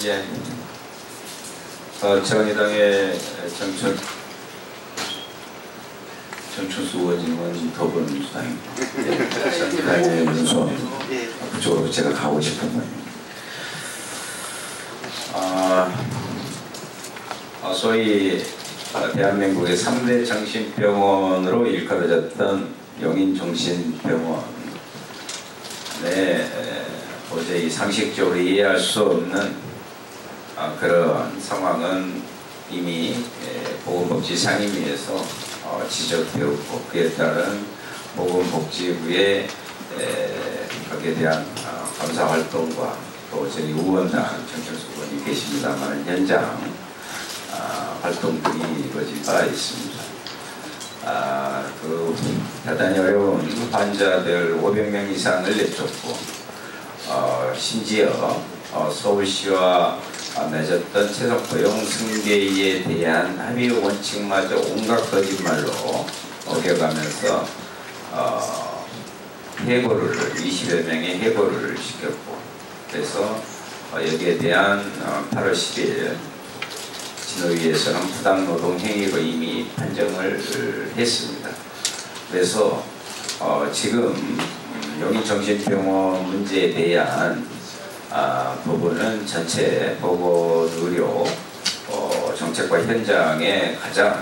예. 정의당의 정춘수 의원님은 더불어민주당입니다. 정의당의 문수원입니다. 그쪽으로 제가 가고 싶은 거예요. 소위 대한민국의 3대 정신병원으로 일컬어졌던 용인정신병원에 도저히 상식적으로 이해할 수 없는 그런 상황은 이미 보건복지상임위에서 지적되었고, 그에 따른 보건복지부의 거기에 대한 감사활동과 또 저희 의원단 정철수 의원이 계십니다만 현장 활동들이 이루어진 바 있습니다. 그 대단히 어려운 환자들 500명 이상을 내쫓고 심지어 서울시와 맺었던 최소 고용 승계에 대한 합의 원칙마저 온갖 거짓말로 어겨가면서 해고를 20여 명의 해고를 시켰고, 그래서 여기에 대한 8월 10일 진호위에서는 부당노동 행위로 이미 판정을 했습니다. 그래서 지금 용인정신병원 문제에 대한 부분은 전체 보건의료 정책과 현장에 가장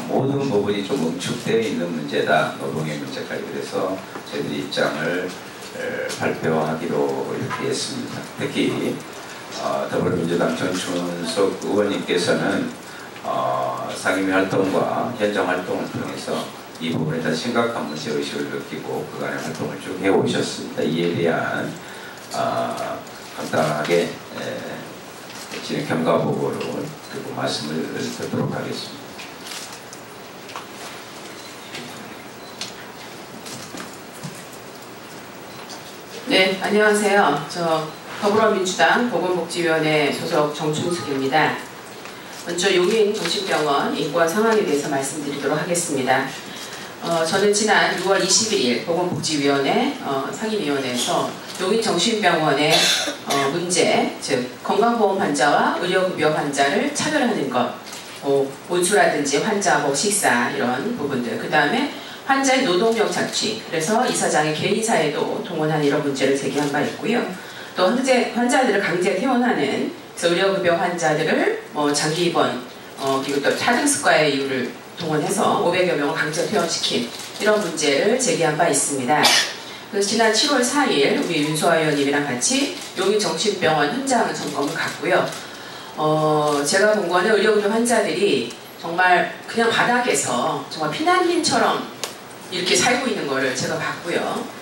모든 부분이 좀 응축되어 있는 문제다, 노동의 문제까지. 그래서 저희들 입장을 발표하기로 이렇게 했습니다. 특히 더불어민주당 정춘석 의원님께서는 상임위 활동과 현장 활동을 통해서 이 부분에 대한 심각한 문제의식을 느끼고 그간의 활동을 쭉 해오셨습니다. 이에 대한 간단하게 진행 경과보고를 그리고 말씀을 듣도록 하겠습니다. 네, 안녕하세요. 저 더불어민주당 보건복지위원회 소속 정춘숙입니다. 먼저 용인정신병원 인권 상황에 대해서 말씀드리도록 하겠습니다. 저는 지난 6월 21일 보건복지위원회 상임위원회에서 용인정신병원의 문제, 즉 건강보험 환자와 의료급여 환자를 차별하는 것, 온수라든지 환자 식사 이런 부분들, 그 다음에 환자의 노동력 착취, 그래서 이사장의 개인사에도 동원한 이런 문제를 제기한 바 있고요. 또 환자들을 강제 퇴원하는 의료급여 환자들을 장기 입원 그리고 또 차등습과의 이유를 동원해서 500여 명을 강제 퇴원시킨 이런 문제를 제기한 바 있습니다. 그래서 지난 7월 4일 우리 윤소아 의원님이랑 같이 용인정신병원 현장 점검을 갔고요. 제가 본 거는 의료급여 환자들이 정말 그냥 바닥에서 정말 피난민처럼 이렇게 살고 있는 거를 제가 봤고요.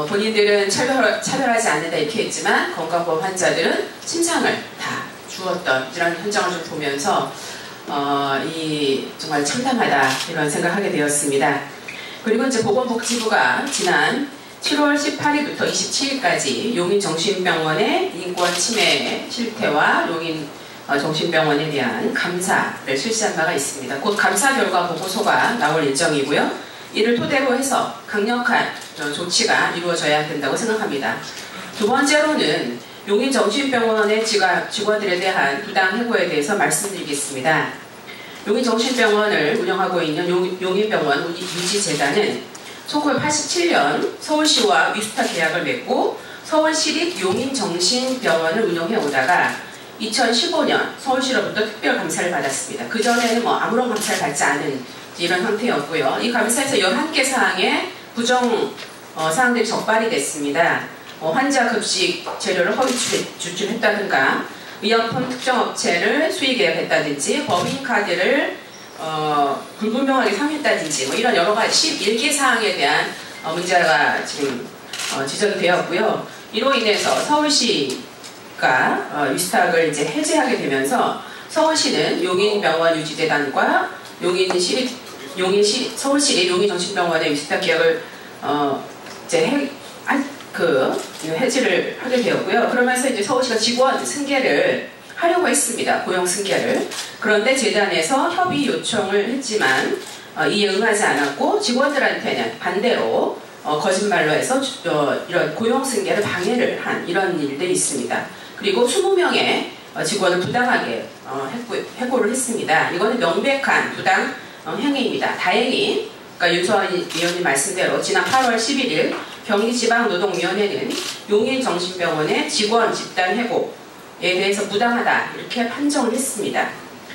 본인들은 차별하지 않는다 이렇게 했지만 건강보험 환자들은 침상을 다 주었던 이런 현장을 좀 보면서 정말 참담하다 이런 생각을 하게 되었습니다. 그리고 이제 보건복지부가 지난 7월 18일부터 27일까지 용인정신병원의 인권 침해 실태와 용인정신병원에 대한 감사를 실시한 바가 있습니다. 곧 감사 결과 보고서가 나올 예정이고요. 이를 토대로 해서 강력한 조치가 이루어져야 된다고 생각합니다. 두 번째로는 용인정신병원의 직원들에 대한 부당 해고에 대해서 말씀드리겠습니다. 용인정신병원을 운영하고 있는 용인병원 유지재단은 1987년 서울시와 위스타 계약을 맺고 서울시립 용인정신병원을 운영해 오다가 2015년 서울시로부터 특별감사를 받았습니다. 그전에는 아무런 감사를 받지 않은 이런 상태였고요. 이 감사에서 11개 사항의 부정 사항들이 적발이 됐습니다. 환자 급식 재료를 허위 주출했다든가 의약품 특정 업체를 수의 계약했다든지 법인카드를 불분명하게 사용했다든지 이런 여러 가지 11개 사항에 대한 문제가 지금 지적이 되었고요. 이로 인해서 서울시가 위스탁을 이제 해제하게 되면서 서울시는 용인병원 유지재단과 서울시립 용인정신병원의 위스탁 계약을 이제 해지를 하게 되었고요. 그러면서 이제 서울시가 직원 승계를 하려고 했습니다. 고용 승계를. 그런데 재단에서 협의 요청을 했지만 이에 응하지 않았고 직원들한테는 반대로 거짓말로 해서 이런 고용 승계를 방해를 한 이런 일들이 있습니다. 그리고 20명의 직원을 부당하게 해고를 했습니다. 이거는 명백한 부당 행위입니다. 다행히 그러니까 윤소아 위원님 말씀대로 지난 8월 11일 경기지방노동위원회는 용인정신병원의 직원 집단 해고에 대해서 부당하다 이렇게 판정을 했습니다.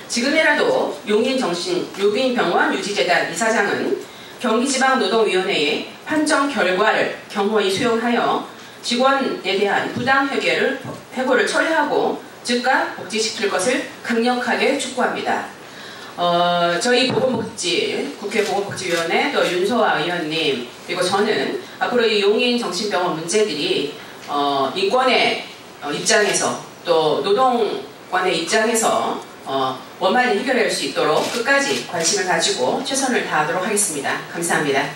지금이라도 용인병원 유지재단 이사장은 경기지방노동위원회의 판정 결과를 경허히 수용하여 직원에 대한 해고를 처리하고 즉각 복직시킬 것을 강력하게 촉구합니다. 저희 국회 보건복지위원회 또 윤소아 의원님 그리고 저는 앞으로 이 용인정신병원 문제들이 인권의 입장에서 또 노동관의 입장에서 원만히 해결할 수 있도록 끝까지 관심을 가지고 최선을 다하도록 하겠습니다. 감사합니다.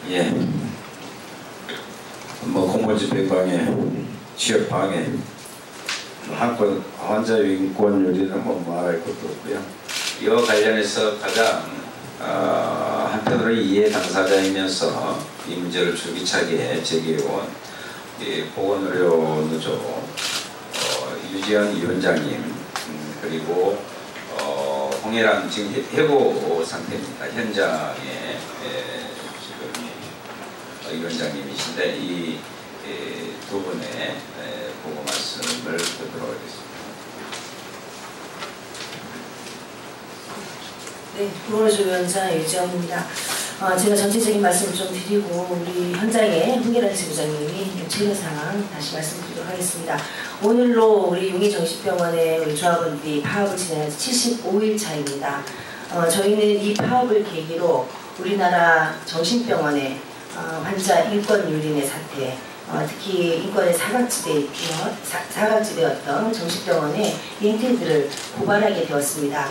예. 공무집행방해, 취업방해, 환자 인권 요리는 말할 것도 없고요. 이와 관련해서 가장 한편으로 이해 당사자이면서 이 문제를 줄기차게 제기해온 보건의료노조 유지연 위원장님 그리고 홍혜란 지금 해고 상태입니다. 현장에 지금 위원장님이신데 이 두 분의 보고 말씀을 듣도록 하겠습니다. 네, 보건의료 위원장 유지연입니다. 제가 전체적인 말씀을 좀 드리고 우리 현장에 홍계란 지부장님이 최근 상황 다시 말씀드리도록 하겠습니다. 오늘로 우리 용인정신병원의 우리 조합원들이 파업을 진행해서 75일 차입니다. 저희는 이 파업을 계기로 우리나라 정신병원의 환자 인권 유린의 사태, 특히 인권의 사각지대였던 정신병원의 행태들을 고발하게 되었습니다.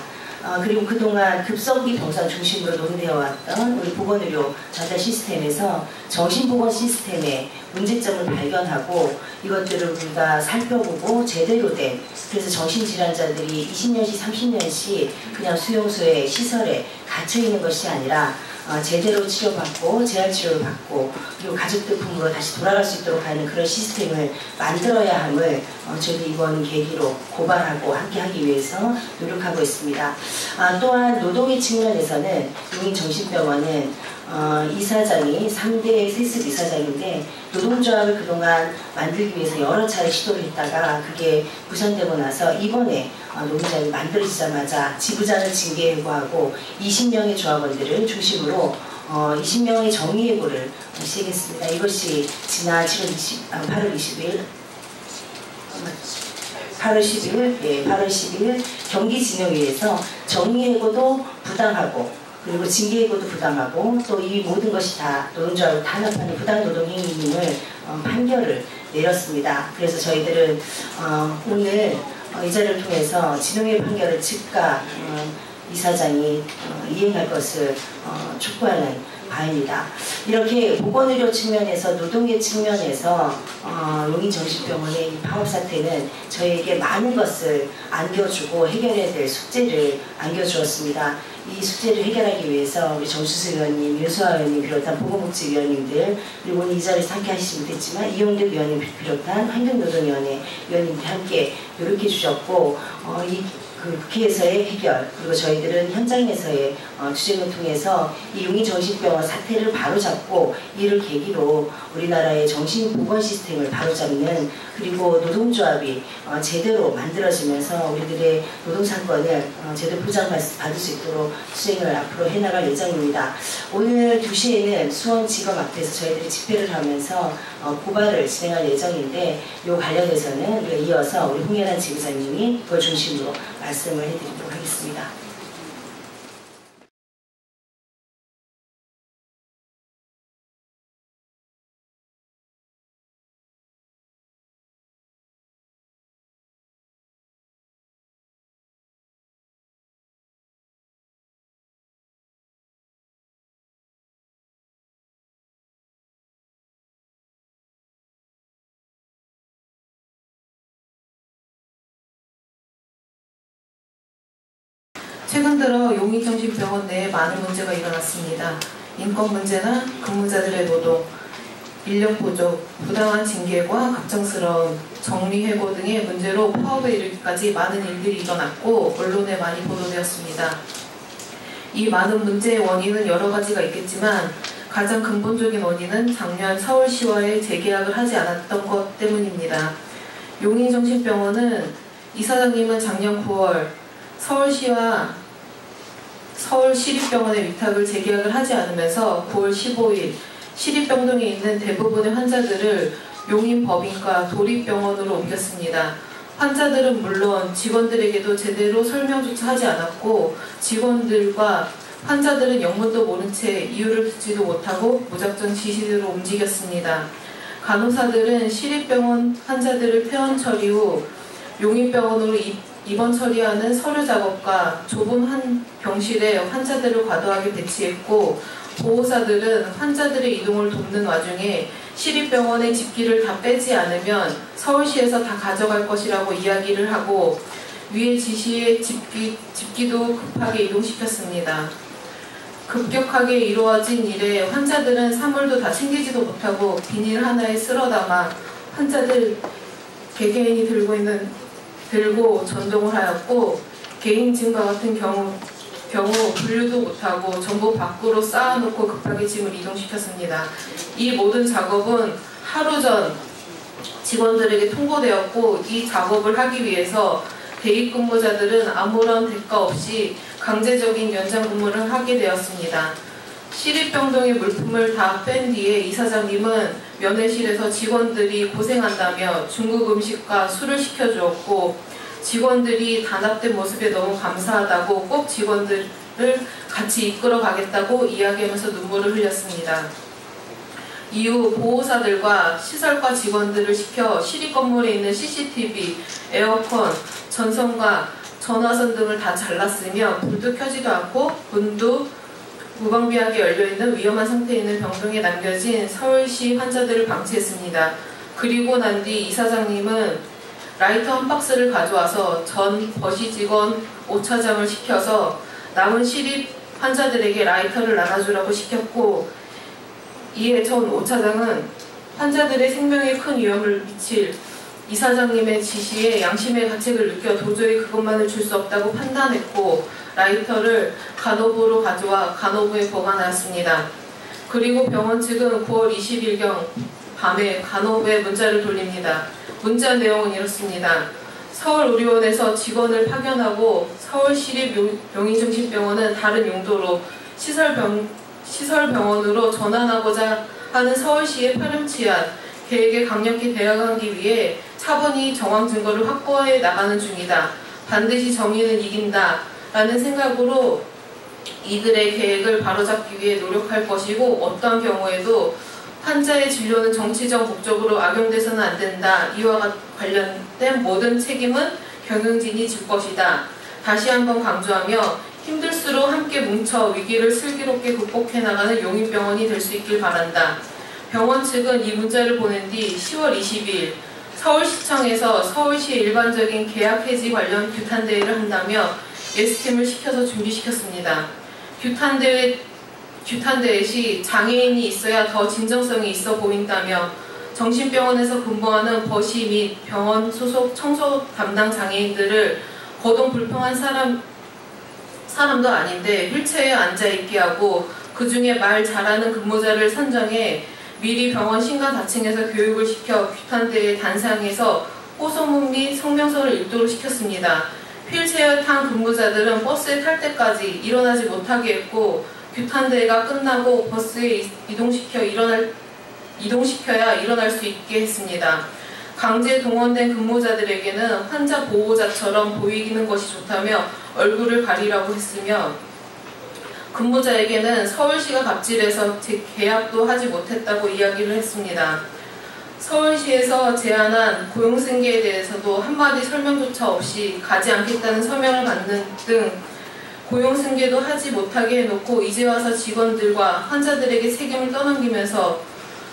그리고 그동안 급성기 병상 중심으로 논의되어 왔던 우리 보건의료 전달 시스템에서 정신보건 시스템의 문제점을 발견하고 이것들을 우리가 살펴보고 제대로 된 그래서 정신질환자들이 20년씩 30년씩 그냥 수용소에 시설에 갇혀있는 것이 아니라 제대로 치료받고 재활치료를 받고 그리고 가족들 품으로 다시 돌아갈 수 있도록 하는 그런 시스템을 만들어야 함을 저희도 이번 계기로 고발하고 함께하기 위해서 노력하고 있습니다. 또한 노동의 측면에서는 용인정신병원은 이사장이 3대 세습 이사장인데 노동조합을 그동안 만들기 위해서 여러 차례 시도를 했다가 그게 무산되고 나서 이번에 노동조합이 만들어지자마자 지부장을 징계해고하고 20명의 조합원들을 중심으로 20명의 정리해고를 시행했습니다. 이것이 지난 8월 10일 경기진흥위에서 정리해고도 부당하고 그리고 징계해고도 부당하고 또 이 모든 것이 다 노동조합을 탄압하는 부당노동행위임을 판결을 내렸습니다. 그래서 저희들은 오늘 이 자리를 통해서 진흥회 판결을 즉각 이사장이 이행할 것을 촉구하는 바입니다. 이렇게 보건의료 측면에서 노동계 측면에서 용인정신병원의 이 파업 사태는 저희에게 많은 것을 안겨주고 해결해야 될 숙제를 안겨주었습니다. 이 숙제를 해결하기 위해서 우리 정수수 의원님, 윤소아 의원님 비롯한 보건복지위원님들 그리고 오늘 이 자리에서 함께 하시지 못했지만 이용득 의원님 비롯한 환경노동위원회 위원님들 함께 노력해 주셨고 그 국회에서의 해결 그리고 저희들은 현장에서의 투쟁을 통해서 이 용인정신병원 사태를 바로잡고 이를 계기로 우리나라의 정신보건 시스템을 바로잡는 그리고 노동조합이 제대로 만들어지면서 우리들의 노동상권을 제대로 보장받을 수 있도록 투쟁을 앞으로 해나갈 예정입니다. 오늘 2시에는 수원지검 앞에서 저희들이 집회를 하면서 고발을 진행할 예정인데 이 관련해서는 이어서 우리 홍혜란 지부장님이 그걸 중심으로 말씀을 해드리도록 하겠습니다. 최근 들어 용인정신병원 내에 많은 문제가 일어났습니다. 인권 문제나 근무자들의 노동, 인력 부족, 부당한 징계과 갑작스러운 정리해고 등의 문제로 파업에 이르기까지 많은 일들이 일어났고 언론에 많이 보도되었습니다. 이 많은 문제의 원인은 여러 가지가 있겠지만 가장 근본적인 원인은 작년 서울시와의 재계약을 하지 않았던 것 때문입니다. 용인정신병원은 이사장님은 작년 9월 서울시와 서울시립병원의 위탁을 재계약을 하지 않으면서 9월 15일 시립병동에 있는 대부분의 환자들을 용인법인과 도립병원으로 옮겼습니다. 환자들은 물론 직원들에게도 제대로 설명조차 하지 않았고 직원들과 환자들은 영문도 모른 채 이유를 듣지도 못하고 무작정 지시대로 움직였습니다. 간호사들은 시립병원 환자들을 퇴원 처리 후 용인병원으로 입원 처리하는 서류 작업과 좁은 한 병실에 환자들을 과도하게 배치했고 보호사들은 환자들의 이동을 돕는 와중에 시립병원의 집기를 다 빼지 않으면 서울시에서 다 가져갈 것이라고 이야기를 하고 위의 지시에 집기도 급하게 이동시켰습니다. 급격하게 이루어진 일에 환자들은 사물도 다 챙기지도 못하고 비닐 하나에 쓸어 담아 환자들 개개인이 들고 전동을 하였고 개인짐과 같은 경우 분류도 못하고 전부 밖으로 쌓아놓고 급하게 짐을 이동시켰습니다. 이 모든 작업은 하루 전 직원들에게 통보되었고 이 작업을 하기 위해서 대입 근무자들은 아무런 대가 없이 강제적인 연장 근무를 하게 되었습니다. 시립병동의 물품을 다 뺀 뒤에 이사장님은 면회실에서 직원들이 고생한다며 중국 음식과 술을 시켜주었고 직원들이 단합된 모습에 너무 감사하다고 꼭 직원들을 같이 이끌어 가겠다고 이야기하면서 눈물을 흘렸습니다. 이후 보호사들과 시설과 직원들을 시켜 시립 건물에 있는 CCTV, 에어컨, 전선과 전화선 등을 다 잘랐으며 불도 켜지도 않고 문도 무방비하게 열려있는 위험한 상태에 있는 병동에 남겨진 서울시 환자들을 방치했습니다. 그리고 난 뒤 이사장님은 라이터 한 박스를 가져와서 전 버시 직원 5차장을 시켜서 남은 시립 환자들에게 라이터를 나눠주라고 시켰고 이에 전 5차장은 환자들의 생명에 큰 위험을 미칠 이사장님의 지시에 양심의 가책을 느껴 도저히 그것만을 줄 수 없다고 판단했고 라이터를 간호부로 가져와 간호부에 보관하였습니다. 그리고 병원 측은 9월 20일경 밤에 간호부에 문자를 돌립니다. 문자 내용은 이렇습니다. 서울의료원에서 직원을 파견하고 서울시립 용인정신병원은 다른 용도로 시설병원으로 전환하고자 하는 서울시의 파렴치한 계획에 강력히 대응하기 위해 차분히 정황 증거를 확보해 나가는 중이다. 반드시 정의는 이긴다. 라는 생각으로 이들의 계획을 바로잡기 위해 노력할 것이고 어떠한 경우에도 환자의 진료는 정치적 목적으로 악용돼서는 안 된다. 이와 관련된 모든 책임은 경영진이 질 것이다. 다시 한번 강조하며 힘들수록 함께 뭉쳐 위기를 슬기롭게 극복해 나가는 용인병원이 될 수 있길 바란다. 병원 측은 이 문자를 보낸 뒤 10월 20일 서울시청에서 서울시의 일반적인 계약 해지 관련 규탄대회를 한다며 예스팀을 시켜서 준비시켰습니다. 규탄대회 시 장애인이 있어야 더 진정성이 있어 보인다며 정신병원에서 근무하는 버시 및 병원 소속 청소 담당 장애인들을 거동 불평한 사람도 아닌데 휠체어에 앉아있게 하고 그 중에 말 잘하는 근무자를 선정해 미리 병원 신관 다층에서 교육을 시켜 규탄대회 단상에서 호소문 및 성명서를 읽도록 시켰습니다. 휠체어 탄 근무자들은 버스에 탈 때까지 일어나지 못하게 했고 규탄대회가 끝나고 버스에 이동시켜야 일어날 수 있게 했습니다. 강제 동원된 근무자들에게는 환자 보호자처럼 보이는 것이 좋다며 얼굴을 가리라고 했으며 근무자에게는 서울시가 갑질해서 계약도 하지 못했다고 이야기를 했습니다. 서울시에서 제안한 고용승계에 대해서도 한마디 설명조차 없이 가지 않겠다는 서명을 받는 등 고용승계도 하지 못하게 해놓고 이제 와서 직원들과 환자들에게 책임을 떠넘기면서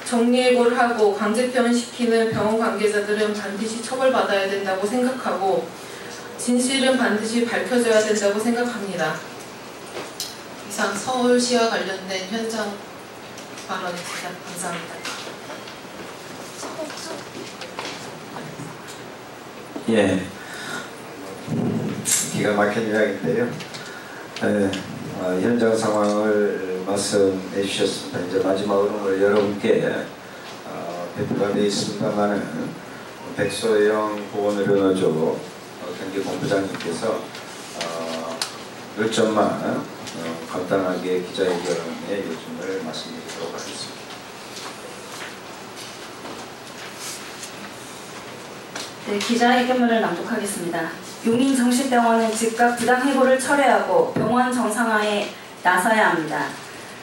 정리해고를 하고 강제퇴원시키는 병원 관계자들은 반드시 처벌받아야 된다고 생각하고 진실은 반드시 밝혀져야 된다고 생각합니다. 이상 서울시와 관련된 현장 발언입니다. 감사합니다. 예, 기가 막힌 이야기인데요. 현장 상황을 말씀해 주셨습니다. 이제 마지막으로 여러분께 배포가 되어 있습니다만은 백소영 보건의료노조 경기본부장님께서 몇 점만 간단하게 기자회견의 요즘을 말씀드리도록 하겠습니다. 네, 기자회견문을 낭독하겠습니다. 용인정신병원은 즉각 부당해고를 철회하고 병원 정상화에 나서야 합니다.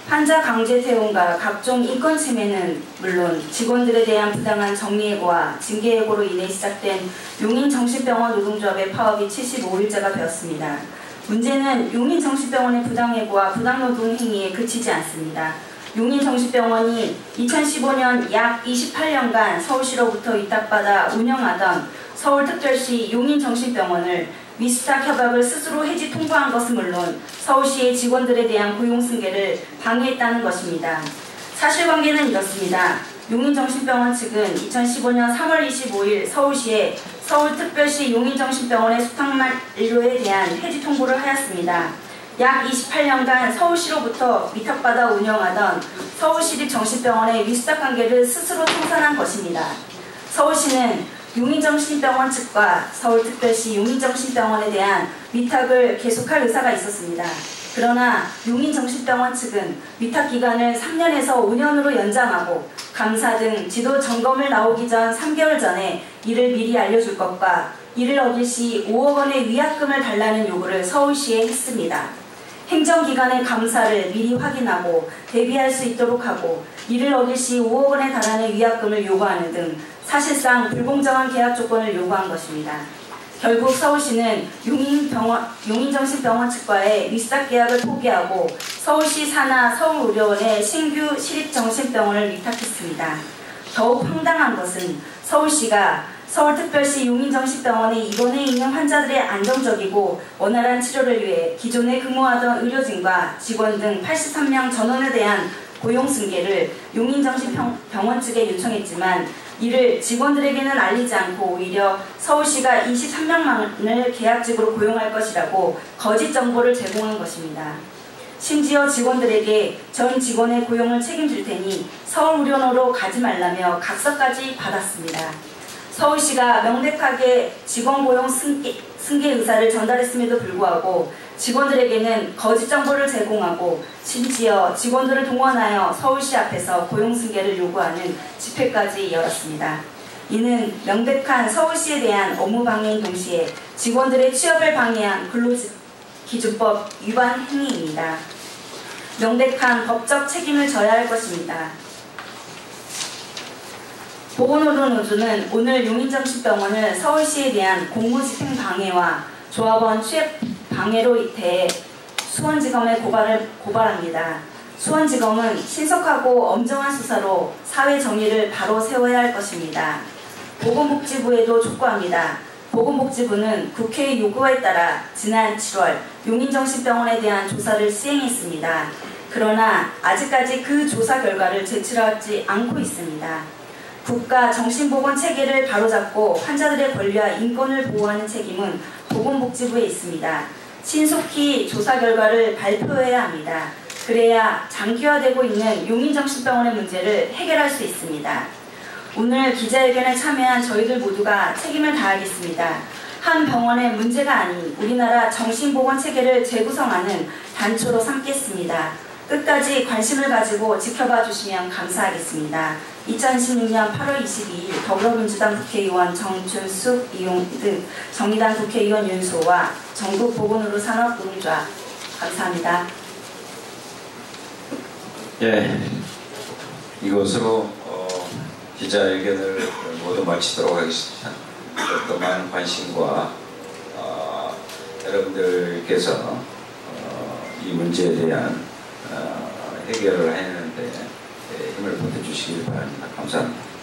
환자 강제 퇴원과 각종 인권 침해는 물론 직원들에 대한 부당한 정리해고와 징계해고로 인해 시작된 용인정신병원 노동조합의 파업이 75일째가 되었습니다. 문제는 용인정신병원의 부당해고와 부당노동 행위에 그치지 않습니다. 용인정신병원이 2015년 약 28년간 서울시로부터 위탁받아 운영하던 서울특별시 용인정신병원을 위탁 협약을 스스로 해지 통보한 것은 물론 서울시의 직원들에 대한 고용승계를 방해했다는 것입니다. 사실관계는 이렇습니다. 용인정신병원 측은 2015년 3월 25일 서울시에 서울특별시 용인정신병원의 수탁만료에 대한 해지 통보를 하였습니다. 약 28년간 서울시로부터 위탁받아 운영하던 서울시립정신병원의 위수탁 관계를 스스로 청산한 것입니다. 서울시는 용인정신병원 측과 서울특별시 용인정신병원에 대한 위탁을 계속할 의사가 있었습니다. 그러나 용인정신병원 측은 위탁 기간을 3년에서 5년으로 연장하고 감사 등 지도 점검을 나오기 전 3개월 전에 이를 미리 알려줄 것과 이를 어길 시 5억 원의 위약금을 달라는 요구를 서울시에 했습니다. 행정기관의 감사를 미리 확인하고 대비할 수 있도록 하고 이를 어길 시 5억 원에 달하는 위약금을 요구하는 등 사실상 불공정한 계약 조건을 요구한 것입니다. 결국 서울시는 용인정신병원 측과의 위탁 계약을 포기하고 서울시 산하 서울의료원의 신규 시립정신병원을 위탁했습니다. 더욱 황당한 것은 서울시가 서울특별시 용인정신병원에 입원해 있는 환자들의 안정적이고 원활한 치료를 위해 기존에 근무하던 의료진과 직원 등 83명 전원에 대한 고용승계를 용인정신병원 측에 요청했지만 이를 직원들에게는 알리지 않고 오히려 서울시가 23명만을 계약직으로 고용할 것이라고 거짓 정보를 제공한 것입니다. 심지어 직원들에게 전 직원의 고용을 책임질 테니 서울의료원으로 가지 말라며 각서까지 받았습니다. 서울시가 명백하게 직원 고용 승계 의사를 전달했음에도 불구하고 직원들에게는 거짓 정보를 제공하고 심지어 직원들을 동원하여 서울시 앞에서 고용 승계를 요구하는 집회까지 열었습니다. 이는 명백한 서울시에 대한 업무 방해인 동시에 직원들의 취업을 방해한 근로기준법 위반 행위입니다. 명백한 법적 책임을 져야 할 것입니다. 보건의료노조는 오늘 용인정신병원을 서울시에 대한 공무집행 방해와 조합원 취업 방해로 대해 수원지검에 고발합니다. 수원지검은 신속하고 엄정한 수사로 사회 정의를 바로 세워야 할 것입니다. 보건복지부에도 촉구합니다. 보건복지부는 국회의 요구에 따라 지난 7월 용인정신병원에 대한 조사를 시행했습니다. 그러나 아직까지 그 조사 결과를 제출하지 않고 있습니다. 국가 정신보건 체계를 바로잡고 환자들의 권리와 인권을 보호하는 책임은 보건복지부에 있습니다. 신속히 조사 결과를 발표해야 합니다. 그래야 장기화되고 있는 용인정신병원의 문제를 해결할 수 있습니다. 오늘 기자회견에 참여한 저희들 모두가 책임을 다하겠습니다. 한 병원의 문제가 아닌 우리나라 정신보건 체계를 재구성하는 단초로 삼겠습니다. 끝까지 관심을 가지고 지켜봐 주시면 감사하겠습니다. 2016년 8월 22일 더불어민주당 국회의원 정준숙, 이용 등 정의당 국회의원 윤소와 전국보건의료 산업노동조합 감사합니다. 예, 이것으로 기자회견을 모두 마치도록 하겠습니다. 또 많은 관심과 여러분들께서 이 문제에 대한 해결을 하는데 힘을 보태주시기 바랍니다. 감사합니다.